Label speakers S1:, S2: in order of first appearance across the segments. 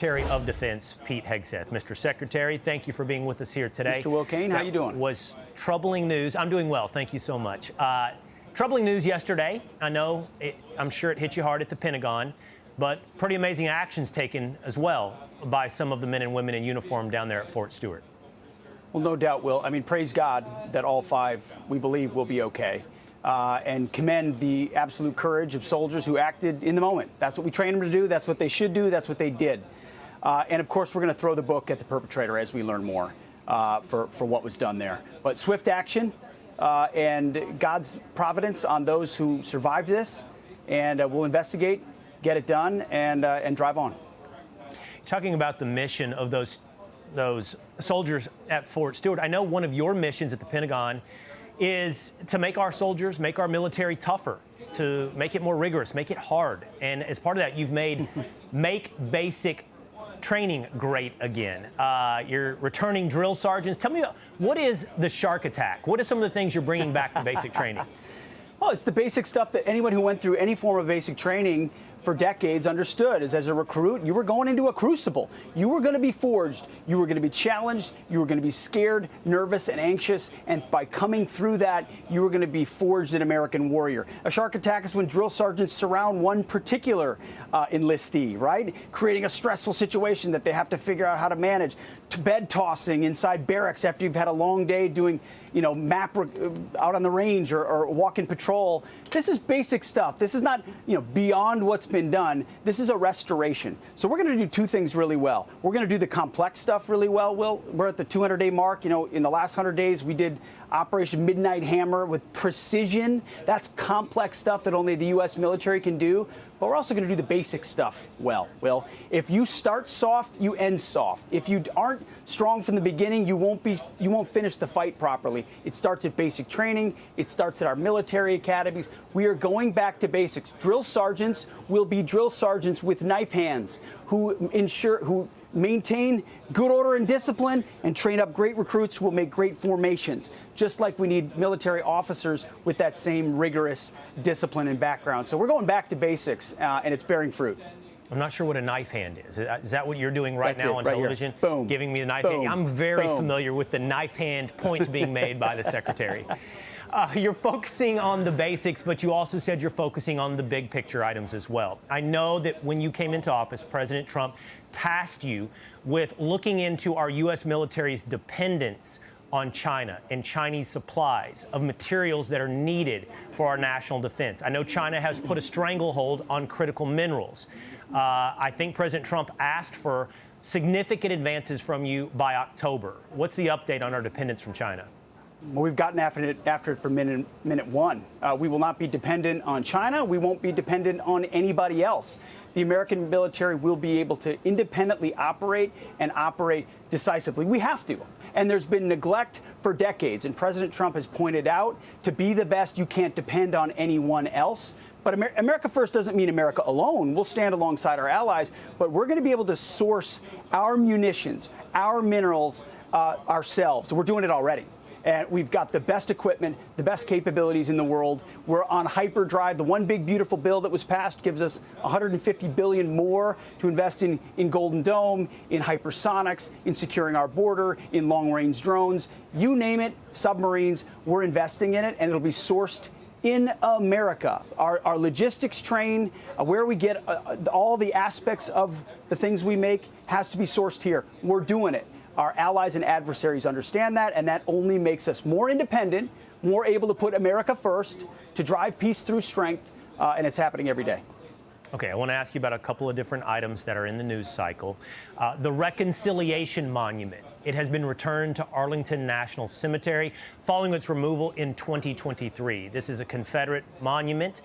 S1: Secretary of Defense Pete Hegseth. Mr. Secretary, thank you for being with us here today.
S2: Mr. Will Cain, how you doing?
S1: Was troubling news. I'm doing well. Thank you so much. Troubling news yesterday. I'm sure it hit you hard at the Pentagon, but pretty amazing actions taken as well by some of the men and women in uniform down there at Fort Stewart.
S2: Well, no doubt, Will. I mean, praise God that all five, we believe, will be okay. And commend the absolute courage of soldiers who acted in the moment. That's what we trained them to do. That's what they should do. That's what they did. And, of course, we're going to throw the book at the perpetrator as we learn more for what was done there. But swift action and God's providence on those who survived this. And we'll investigate, get it done, and drive on.
S1: Talking about the mission of those soldiers at Fort Stewart, I know one of your missions at the Pentagon is to make our soldiers, make our military tougher, to make it more rigorous, make it hard. And as part of that, you've made make basic training great again. You're returning drill sergeants. Tell me, what is the shark attack? What are some of the things you're bringing back to basic training?
S2: Well, it's the basic stuff that anyone who went through any form of basic training for decades understood. Is as a recruit, you were going into a crucible. You were going to be forged. You were going to be challenged. You were going to be scared, nervous, and anxious. And by coming through that, you were going to be forged an American warrior. A shark attack is when drill sergeants surround one particular enlistee, right? Creating a stressful situation that they have to figure out how to manage. Bed tossing inside barracks after you've had a long day doing, map out on the range or walking patrol. This is basic stuff. This is not, beyond what's been done. This is a restoration. So we're going to do two things really well. We're going to do the complex stuff really well. We're at the 200-day mark. In the last 100 days, we did Operation Midnight Hammer with precision. That's complex stuff that only the U.S. military can do. But we're also going to do the basic stuff well. Will, if you start soft, you end soft. If you aren't strong from the beginning, you won't finish the fight properly. It starts at basic training. It starts at our military academies. We are going back to basics. Drill sergeants will be drill sergeants with knife hands who maintain good order and discipline and train up great recruits who will make great formations, just like we need military officers with that same rigorous discipline and background. So we're going back to basics, and it's bearing fruit.
S1: I'm not sure what a knife hand is. Is that what you're doing right now on television?
S2: Boom.
S1: Giving me a knife
S2: Boom.
S1: hand? I'm very
S2: Boom.
S1: familiar with the knife hand points being made by the Secretary. You're focusing on the basics, but you also said you're focusing on the big picture items as well. I know that when you came into office, President Trump tasked you with looking into our U.S. military's dependence on China and Chinese supplies of materials that are needed for our national defense. I know China has put a stranglehold on critical minerals. I think President Trump asked for significant advances from you by October. What's the update on our dependence from China?
S2: Well, we've gotten after it from minute one. We will not be dependent on China. We won't be dependent on anybody else. The American military will be able to independently operate and operate decisively. We have to. And there's been neglect for decades. And President Trump has pointed out, to be the best, you can't depend on anyone else. But America first doesn't mean America alone. We'll stand alongside our allies. But we're going to be able to source our munitions, our minerals ourselves. We're doing it already. And we've got the best equipment, the best capabilities in the world. We're on hyperdrive. The one big beautiful bill that was passed gives us $150 billion more to invest in Golden Dome, in hypersonics, in securing our border, in long-range drones. You name it, submarines, we're investing in it, and it'll be sourced in America. Our logistics train, where we get all the aspects of the things we make, has to be sourced here. We're doing it. Our allies and adversaries understand that, and that only makes us more independent, more able to put America first, to drive peace through strength, and it's happening every day.
S1: Okay, I want to ask you about a couple of different items that are in the news cycle. The Reconciliation Monument. It has been returned to Arlington National Cemetery following its removal in 2023. This is a Confederate monument.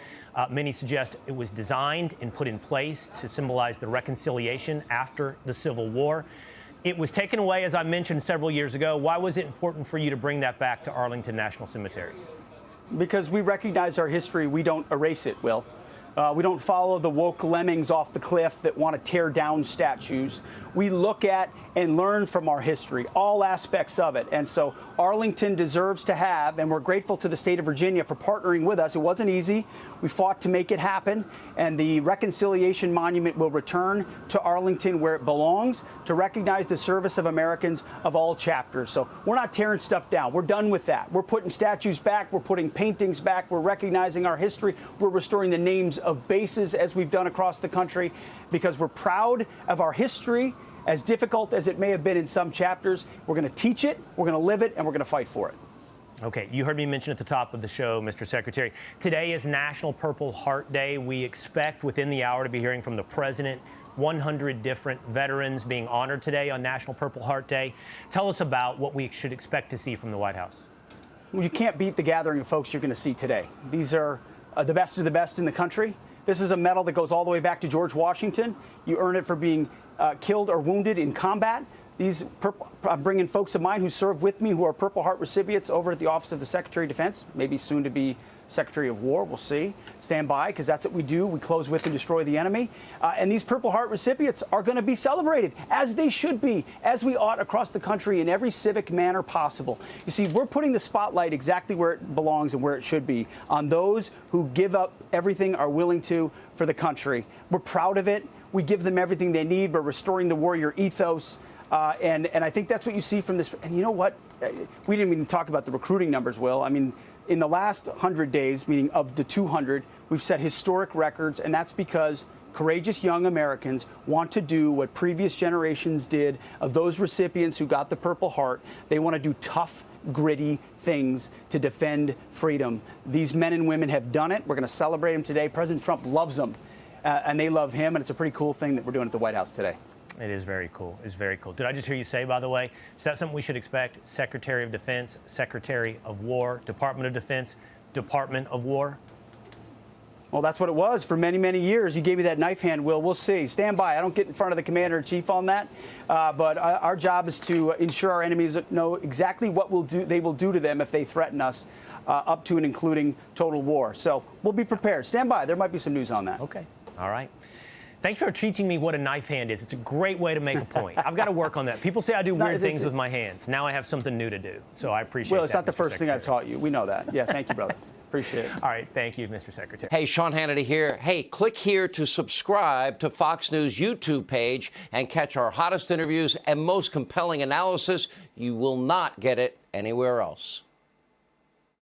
S1: Many suggest it was designed and put in place to symbolize the reconciliation after the Civil War. It was taken away, as I mentioned, several years ago. Why was it important for you to bring that back to Arlington National Cemetery?
S2: Because we recognize our history. We don't erase it, Will. We don't follow the woke lemmings off the cliff that want to tear down statues. We look at and learn from our history, all aspects of it. And so Arlington deserves to have, and we're grateful to the state of Virginia for partnering with us. It wasn't easy. We fought to make it happen. And the Reconciliation Monument will return to Arlington where it belongs, to recognize the service of Americans of all chapters. So we're not tearing stuff down. We're done with that. We're putting statues back. We're putting paintings back. We're recognizing our history. We're restoring the names of bases as we've done across the country, because we're proud of our history. As difficult as it may have been in some chapters, we're going to teach it, we're going to live it, and we're going to fight for it.
S1: Okay, you heard me mention at the top of the show, Mr. Secretary, today is National Purple Heart Day. We expect within the hour to be hearing from the president. 100 different veterans being honored today on National Purple Heart Day. Tell us about what we should expect to see from the White House.
S2: Well, you can't beat the gathering of folks you're going to see today. These are the best of the best in the country. This is a medal that goes all the way back to George Washington. You earn it for being killed or wounded in combat. I'm bringing folks of mine who serve with me who are Purple Heart recipients over at the Office of the Secretary of Defense, maybe soon to be Secretary of War. We'll see. Stand by, because that's what we do. We close with and destroy the enemy. And these Purple Heart recipients are going to be celebrated, as they should be, as we ought across the country in every civic manner possible. You see, we're putting the spotlight exactly where it belongs and where it should be, on those who give up everything, are willing to, for the country. We're proud of it. We give them everything they need. We're restoring the warrior ethos. And I think that's what you see from this. And you know what? We didn't even talk about the recruiting numbers, Will. I mean, in the last 100 days, meaning of the 200, we've set historic records. And that's because courageous young Americans want to do what previous generations did of those recipients who got the Purple Heart. They want to do tough, gritty things to defend freedom. These men and women have done it. We're going to celebrate them today. President Trump loves them. And they love him, and it's a pretty cool thing that we're doing at the White House today.
S1: It is very cool. It's very cool. Did I just hear you say, by the way, is that something we should expect? Secretary of Defense, Secretary of War, Department of Defense, Department of War?
S2: Well, that's what it was for many, many years. You gave me that knife hand, Will. We'll see. Stand by. I don't get in front of the commander-in-chief on that. But our job is to ensure our enemies know exactly what they will do to them if they threaten us, up to and including total war. So we'll be prepared. Stand by. There might be some news on that.
S1: Okay. All right. Thanks for teaching me what a knife hand is. It's a great way to make a point. I've got to work on that. People say I do weird things with my hands. Now I have something new to do. So I appreciate that.
S2: Well, it's not the first thing
S1: Secretary.
S2: I've taught you. We know that. Yeah, thank you, brother. Appreciate it.
S1: All right. Thank you, Mr. Secretary.
S3: Hey, Sean Hannity here. Hey, click here to subscribe to Fox News YouTube page and catch our hottest interviews and most compelling analysis. You will not get it anywhere else.